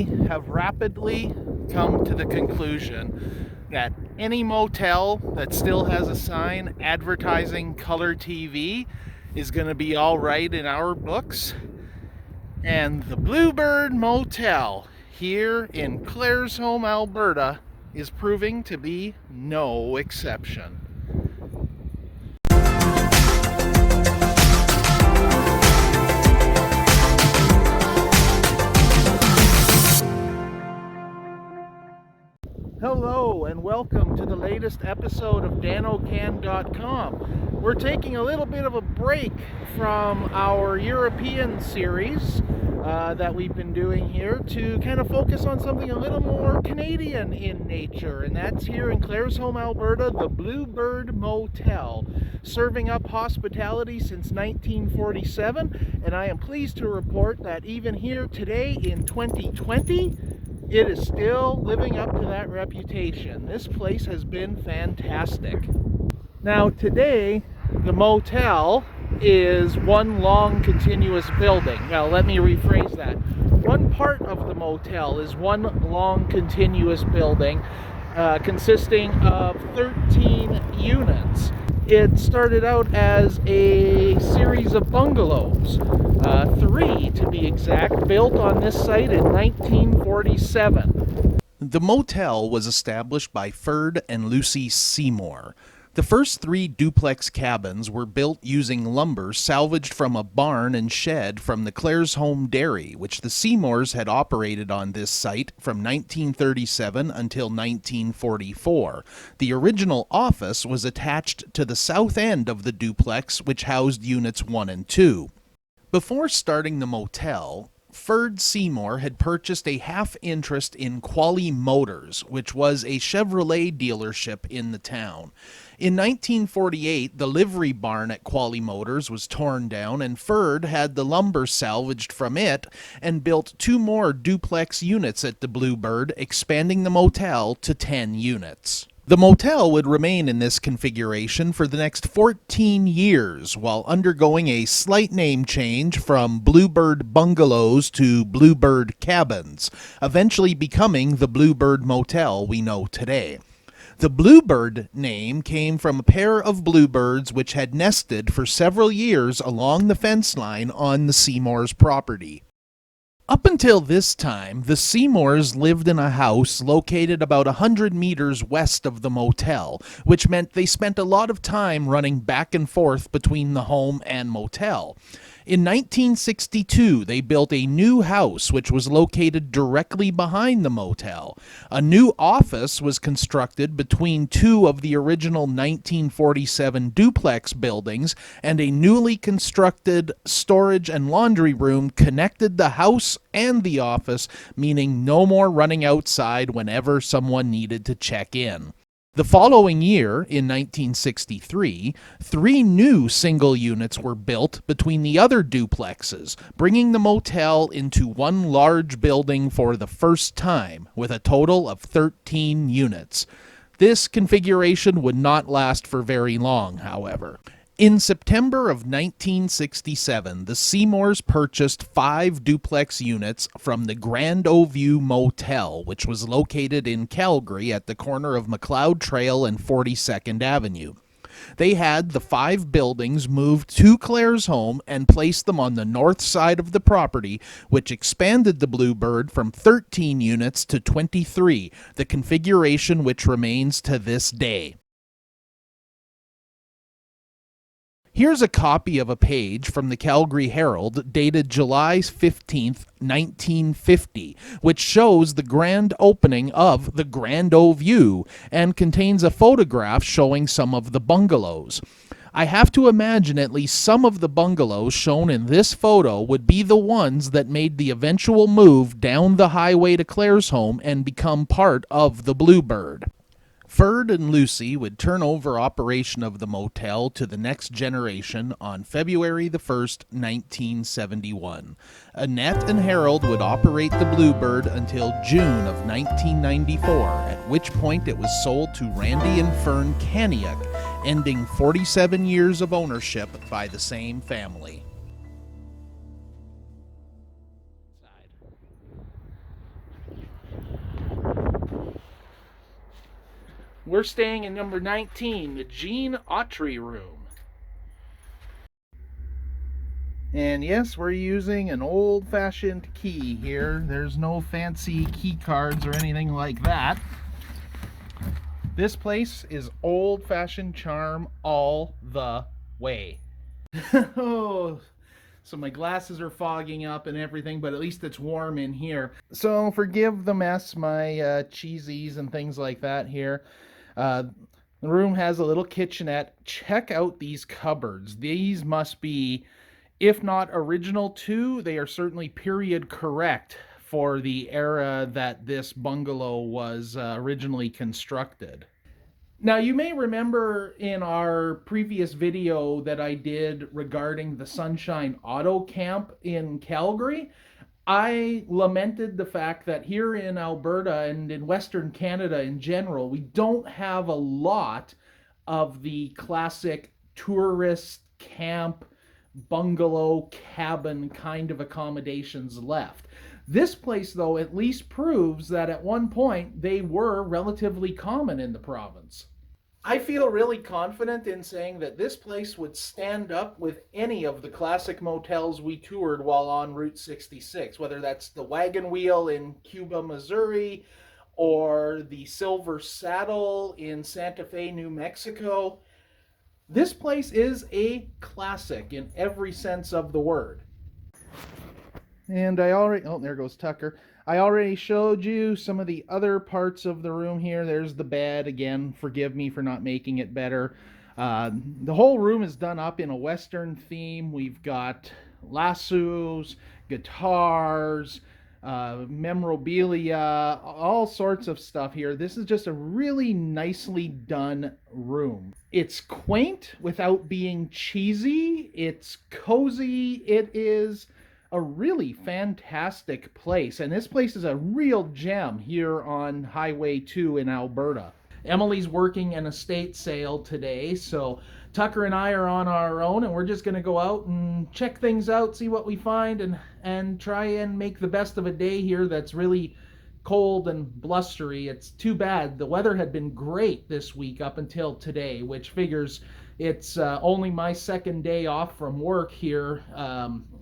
have rapidly come to the conclusion that any motel that still has a sign advertising color TV is going to be all right in our books. And the Bluebird Motel here in Claresholm, Alberta is proving to be no exception. Hello and welcome to the latest episode of danocan.com. We're taking a little bit of a break from our European series that we've been doing here to kind of focus on something a little more Canadian in nature, and that's here in Claresholm, Alberta, the Bluebird Motel, serving up hospitality since 1947, and I am pleased to report that even here today in 2020, it is still living up to that reputation. This place has been fantastic. Now today, the motel is one long continuous building. Now let me rephrase that. One part of the motel is one long continuous building consisting of 13 units. It started out as a series of bungalows, 3 to be exact, built on this site in 1947. The motel was established by Ferd and Lucy Seymour. The first 3 duplex cabins were built using lumber salvaged from a barn and shed from the Claresholm Dairy, which the Seymours had operated on this site from 1937 until 1944. The original office was attached to the south end of the duplex, which housed units 1 and 2. Before starting the motel, Ferd Seymour had purchased a half interest in Quali Motors, which was a Chevrolet dealership in the town. In 1948, the livery barn at Quali Motors was torn down, and Ferd had the lumber salvaged from it and built 2 more duplex units at the Bluebird, expanding the motel to 10 units. The motel would remain in this configuration for the next 14 years while undergoing a slight name change from Bluebird Bungalows to Bluebird Cabins, eventually becoming the Bluebird Motel we know today. The Bluebird name came from a pair of bluebirds which had nested for several years along the fence line on the Seymours' property. Up until this time, the Seymours lived in a house located about 100 meters west of the motel, which meant they spent a lot of time running back and forth between the home and motel. In 1962, they built a new house which was located directly behind the motel. A new office was constructed between 2 of the original 1947 duplex buildings, and a newly constructed storage and laundry room connected the house and the office, meaning no more running outside whenever someone needed to check in. The following year, in 1963, 3 new single units were built between the other duplexes, bringing the motel into one large building for the first time, with a total of 13 units. This configuration would not last for very long, however. In September of 1967, the Seymours purchased 5 duplex units from the Grand View Motel, which was located in Calgary at the corner of McLeod Trail and 42nd Avenue. They had the 5 buildings moved to Claresholm and placed them on the north side of the property, which expanded the Bluebird from 13 units to 23, the configuration which remains to this day. Here's a copy of a page from the Calgary Herald dated July 15, 1950, which shows the grand opening of the Grand View and contains a photograph showing some of the bungalows. I have to imagine at least some of the bungalows shown in this photo would be the ones that made the eventual move down the highway to Claresholm and become part of the Bluebird. Ferd and Lucy would turn over operation of the motel to the next generation on February the 1st, 1971. Annette and Harold would operate the Bluebird until June of 1994, at which point it was sold to Randy and Fern Kaniuk, ending 47 years of ownership by the same family. We're staying in number 19, the Gene Autry room. And yes, we're using an old-fashioned key here. There's no fancy key cards or anything like that. This place is old-fashioned charm all the way. Oh, so my glasses are fogging up and everything, but at least it's warm in here. So forgive the mess, my cheesies and things like that here. The room has a little kitchenette. Check out these cupboards. These must be, if not original to, they are certainly period correct for the era that this bungalow was originally constructed. Now, you may remember in our previous video that I did regarding the Sunshine Auto Camp in Calgary, I lamented the fact that here in Alberta and in Western Canada in general, we don't have a lot of the classic tourist camp, bungalow, cabin kind of accommodations left. This place, though, at least proves that at one point they were relatively common in the province. I feel really confident in saying that this place would stand up with any of the classic motels we toured while on Route 66, whether that's the Wagon Wheel in Cuba, Missouri, or the Silver Saddle in Santa Fe, New Mexico. This place is a classic in every sense of the word. And oh, there goes Tucker. I already showed you some of the other parts of the room here. There's the bed. Again, forgive me for not making it better. The whole room is done up in a Western theme. We've got lassos, guitars, memorabilia, all sorts of stuff here. This is just a really nicely done room. It's quaint without being cheesy. It's cozy. It is a really fantastic place, and this place is a real gem here on Highway 2 in Alberta. Emily's working an estate sale today, so Tucker and I are on our own, and we're just going to go out and check things out, see what we find, and try and make the best of a day here that's really cold and blustery. It's too bad. The weather had been great this week up until today, which figures it's only my second day off from work here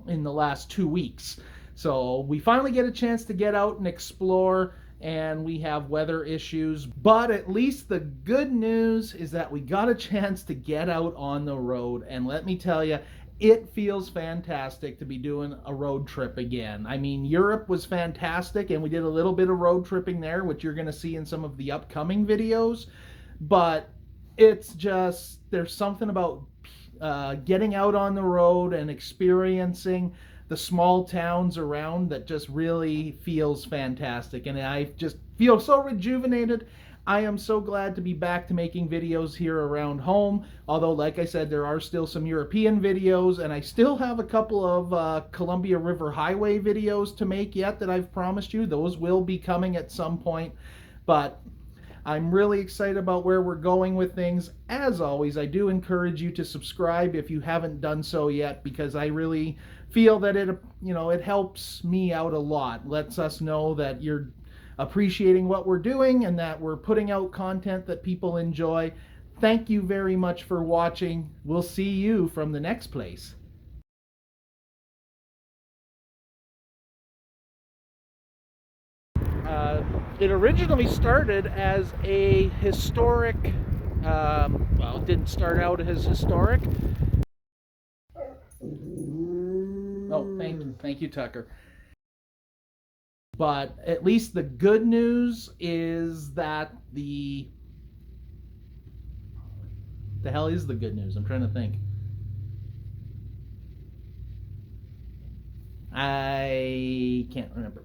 in the last 2 weeks. So we finally get a chance to get out and explore, and we have weather issues. But at least the good news is that we got a chance to get out on the road. And let me tell you, it feels fantastic to be doing a road trip again. I mean, Europe was fantastic, and we did a little bit of road tripping there, which you're going to see in some of the upcoming videos. But it's just, there's something about getting out on the road and experiencing the small towns around that just really feels fantastic. And I just feel so rejuvenated. I am so glad to be back to making videos here around home. Although, like I said, there are still some European videos, and I still have a couple of Columbia River Highway videos to make yet that I've promised you. Those will be coming at some point. But I'm really excited about where we're going with things. As always, I do encourage you to subscribe if you haven't done so yet, because I really feel that it helps me out a lot. Lets us know that you're appreciating what we're doing and that we're putting out content that people enjoy. Thank you very much for watching. We'll see you from the next place. It originally started as a historic, well, it didn't start out as historic. Oh, thank you, Tucker. But at least the good news is that the hell is the good news? I'm trying to think. I can't remember.